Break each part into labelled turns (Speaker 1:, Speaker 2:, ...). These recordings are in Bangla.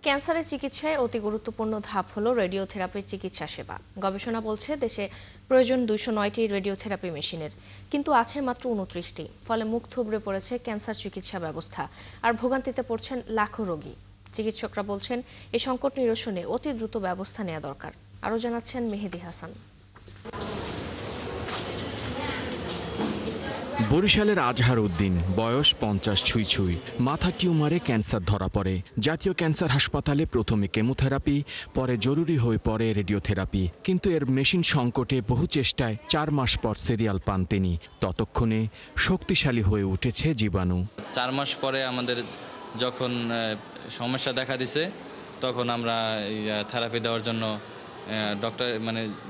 Speaker 1: ক্যান্সারের চিকিৎসায় অতি গুরুত্বপূর্ণ ধাপ হলো রেডিওথেরাপির চিকিৎসা সেবা। গবেষণা বলছে দেশে প্রয়োজন 209টি রেডিওথেরাপি মেশিনের, কিন্তু আছে মাত্র 29টি। ফলে মুখ থুবড়ে পড়েছে ক্যান্সার চিকিৎসা ব্যবস্থা, আর ভোগান্তিতে পড়ছেন লাখো রোগী। চিকিৎসকরা বলছেন এই সংকট নিরসনে অতি দ্রুত ব্যবস্থা নেওয়া দরকার। আরও জানাচ্ছেন মেহেদি হাসান।
Speaker 2: বরিশালের আজহার উদ্দিন, বয়স 50 ছুঁই ছুঁই, মাথা টিউমারে ক্যান্সার ধরা পড়ে। জাতীয় ক্যান্সার হাসপাতালে প্রথমে কেমোথেরাপি, পরে জরুরি হয়ে পড়ে রেডিওথেরাপি। কিন্তু এর মেশিন সংকটে বহু চেষ্টায় 4 মাস পর সিরিয়াল পান তিনি। ততক্ষণে শক্তিশালী হয়ে উঠেছে জীবাণু।
Speaker 3: 4 মাস পরে আমাদের যখন সমস্যা দেখা দিছে, তখন আমরা থেরাপি দেওয়ার জন্য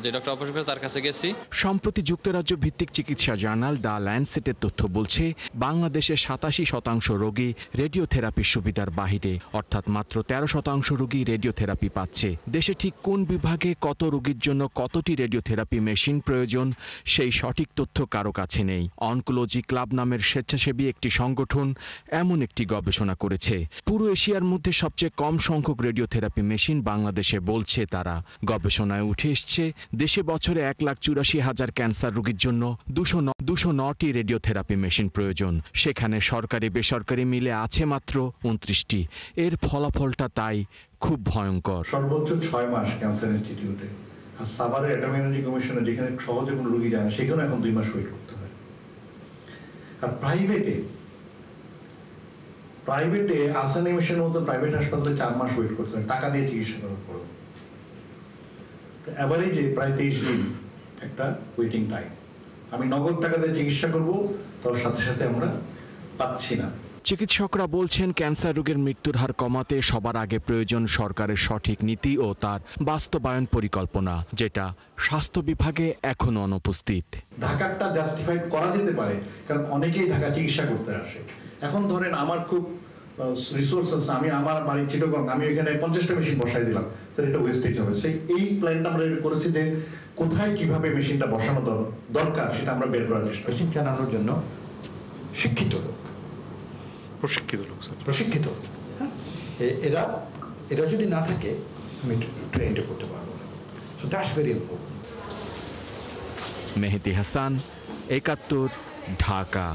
Speaker 3: যে ডক্টর অপারেশন করে তার কাছে গেছি।
Speaker 2: সম্প্রতি যুক্তরাজ্য ভিত্তিক চিকিৎসা জার্নাল দ্য ল্যান্সেটের তথ্য বলছে বাংলাদেশের 87% রোগী রেডিওথেরাপির সুবিধার বাহিরে, অর্থাৎ মাত্র 13% রোগী রেডিওথেরাপি পাচ্ছে। দেশে ঠিক কোন বিভাগে কত রোগীর জন্য কতটি রেডিওথেরাপি মেশিন প্রয়োজন সেই সঠিক তথ্য কারো কাছে নেই। অনকোলজি ক্লাব নামের স্বেচ্ছাসেবী একটি সংগঠন এমন একটি গবেষণা করেছে। পুরো এশিয়ার মধ্যে সবচেয়ে কম সংখ্যক রেডিওথেরাপি মেশিন বাংলাদেশে বলছে তারা। গবেষণায় উঠে এসছে দেশে বছরে 1,84,000 ক্যান্সার রোগীর জন্য 209টি রেডিওথেরাপি মেশিন প্রয়োজন। সেখানে সরকারি বেসরকারি মিলে আছে মাত্র 29টি। এর ফলাফলটা তাই খুব ভয়ঙ্কর।
Speaker 4: সর্বোচ্চ 6 মাস ক্যান্সার ইনস্টিটিউটে, আর সাভারের অ্যাটমিক এনার্জি কমিশনে যেখানে সহজে কোনো রোগী যায় না, সেখানেও এখন 2 মাস ওয়েট করতে হয়। আর প্রাইভেটে আসান এমিশনের মতো প্রাইভেট হাসপাতালে 4 মাস ওয়েট করতে হয় টাকা দিয়ে চিকিৎসা করার পর। অ্যাভারেজে প্রায় 23 দিন একটা ওয়েটিং টাইম। আমি নগদ টাকা দিয়ে চিকিৎসা করবো, তার সাথে সাথে আমরা পাচ্ছি না।
Speaker 2: চিকিৎসকরা বলছেন ক্যান্সার রোগের মৃত্যুর হার কমাতে সবার আগে প্রয়োজন সরকারের সঠিক নীতি ও তার বাস্তবায়ন পরিকল্পনা, যেটা স্বাস্থ্য বিভাগে এখনো অনুপস্থিত।
Speaker 4: ঢাকাটা জাস্টিফাইড করা যেতে পারে, কারণ অনেকেই ঢাকা চিকিৎসা করতে আসে। এখন ধরেন আমার খুব রিসোর্স আছে, আমি আমার বাড়ি চিটাগং, আমি এখানে 50টা মেশিন বসাই দিলাম, তাহলে এটা ওয়েস্টেজ হবে। এই প্ল্যানটা আমরা করেছি যে কোথায় কিভাবে মেশিনটা বসানো দরকার সেটা আমরা বের করার চেষ্টা।
Speaker 5: মেশিন চালানোর জন্য শিক্ষিত লোক, প্রশিক্ষিত এরা যদি না থাকে আমি ট্রেনটা করতে পারবো না। So that's very important.
Speaker 2: Mehedi Hasan, 71, Dhaka.